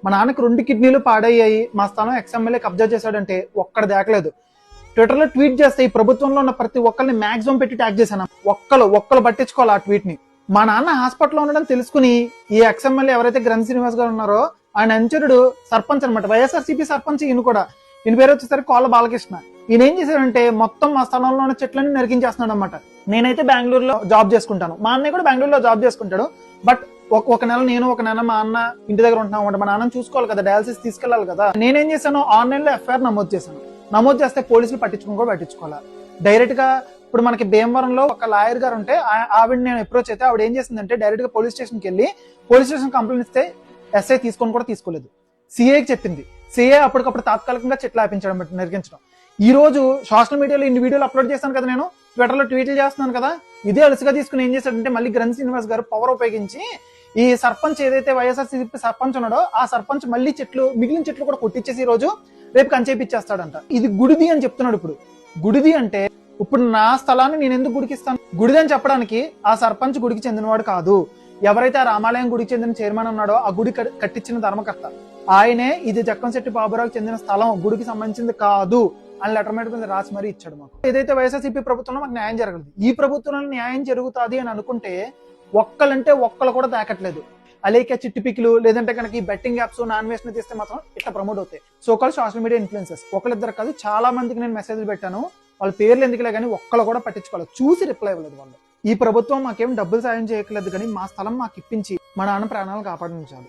మా నాన్నకి 2 కిడ్నీలు పాడయ్యాయి, మా స్థలం ఎక్స్ఎమ్మెల్యే కబ్జా చేశాడంటే ఒక్కడ దాకలేదు. ట్విట్టర్లో ట్వీట్ చేస్తే ఈ ప్రభుత్వంలో ఉన్న ప్రతి ఒక్కరిని మాక్సిమం పెట్టి ట్యాగ్ చేశాను. ఒక్కరు పట్టించుకోవాలి ఆ ట్వీట్ ని. మా నాన్న హాస్పిటల్లో ఉండడం తెలుసుకుని ఈ ఎక్స్ఎమ్మెల్యే ఎవరైతే గ్రంథి శ్రీనివాస్ గారు ఉన్నారో ఆయన అనుచరుడు సర్పంచ్ అనమాట, వైఎస్ఆర్సీపీ సర్పంచ్. ఈయన పేరు వచ్చేసరికి కోళ్ళ బాలకృష్ణ. ఈయన ఏం చేశాడంటే మొత్తం మా స్థలంలో ఉన్న చెట్లన్నీ నరికించేస్తున్నాడు అనమాట. నేనైతే బెంగళూరులో జాబ్ చేసుకుంటాను, మా అన్నయ్య కూడా బెంగళూరులో జాబ్ చేసుకుంటాడు. బట్ ఒక నెల నేను, ఒక నెల మా అన్న ఇంటి దగ్గర ఉంటున్నాం అనమాట. మా నాన్నని చూసుకోవాలి కదా, డయాలసిస్ తీసుకెళ్లాలి కదా. నేనేం చేశాను, ఆన్లైన్ లో ఎఫ్ఐఆర్ నమోదు చేశాను. నమోదు చేస్తే పోలీసులు పట్టించుకోవాలి. డైరెక్ట్ గా ఇప్పుడు మనకి భీమవరంలో ఒక లాయర్ గారు ఉంటే ఆవిడ నేను అప్రోచ్ అయితే ఆవిడ ఏం చేసిందంటే డైరెక్ట్ గా పోలీస్ స్టేషన్కి వెళ్ళి పోలీస్ స్టేషన్ కంప్లైంట్ ఇస్తే ఎస్ఐ తీసుకొని కూడా తీసుకోలేదు. సిఐకి చెప్పింది, సిఐ అప్పటికప్పుడు తాత్కాలికంగా చెట్లు ఆపించడం, నరికించడం. ఈ రోజు సోషల్ మీడియాలో ఇన్ని వీడియోలు అప్లోడ్ చేస్తాను కదా, నేను ట్విట్టర్లో ట్వీట్లు చేస్తున్నాను కదా, ఇదే అలసిగా తీసుకుని ఏం చేశాడంటే మళ్ళీ గ్రంథి శ్రీనివాస్ గారు పవర్ ఉపయోగించి ఈ సర్పంచ్ ఏదైతే వైఎస్ఆర్సీపీ సర్పంచ్ ఉన్నాడో ఆ సర్పంచ్ మళ్ళీ మిగిలిన చెట్లు కూడా కొట్టించేసి ఈ రోజు రేపు కంచేపిచ్చేస్తాడంట. ఇది గుడిది అని చెప్తున్నాడు. ఇప్పుడు గుడిది అంటే ఇప్పుడు నా స్థలాన్ని నేను ఎందుకు గుడికి ఇస్తాను? గుడిది అని చెప్పడానికి ఆ సర్పంచ్ గుడికి చెందినవాడు కాదు. ఎవరైతే ఆ రామాలయం గుడికి చెందిన చైర్మన్ ఉన్నాడో ఆ గుడి కట్టించిన ధర్మకర్త ఆయనే. ఇది జక్కంశెట్టి బాబురావుకి చెందిన స్థలం, గుడికి సంబంధించింది కాదు అని లెటర్ మీద రాసి మరీ ఇచ్చాడు మాకు. ఏదైతే వైఎస్ఆర్సీపీ ప్రభుత్వంలో మాకు న్యాయం జరగలేదు, ఈ ప్రభుత్వంలో న్యాయం జరుగుతుంది అని అనుకుంటే ఒక్కళ్ళు కూడా దాకట్లేదు. అలాగే చిట్టిపిక్లు లేదంటే కనుక ఈ బెట్టింగ్ యాప్స్ నాన్ వేస్ట్ తీస్తే మాత్రం ఇట్లా ప్రమోట్ అవుతాయి. సోకాల్ సోషల్ మీడియా ఇన్ఫ్లుయెన్సర్స్ ఒకళ్ళిద్దరు కాదు, చాలా మందికి నేను మెసేజ్లు పెట్టాను. వాళ్ళ పేర్లు ఎందుకులే కానీ ఒక్కళ్ళు కూడా పట్టించుకోవాలి, చూసి రిప్లై ఇవ్వలేదు వాళ్ళు. ఈ ప్రభుత్వం మాకేం డబ్బులు సాయం చేయట్లేదు కానీ మా స్థలం మాకు ఇప్పించి మా నాన్న ప్రాణాలను కాపాడించాలి.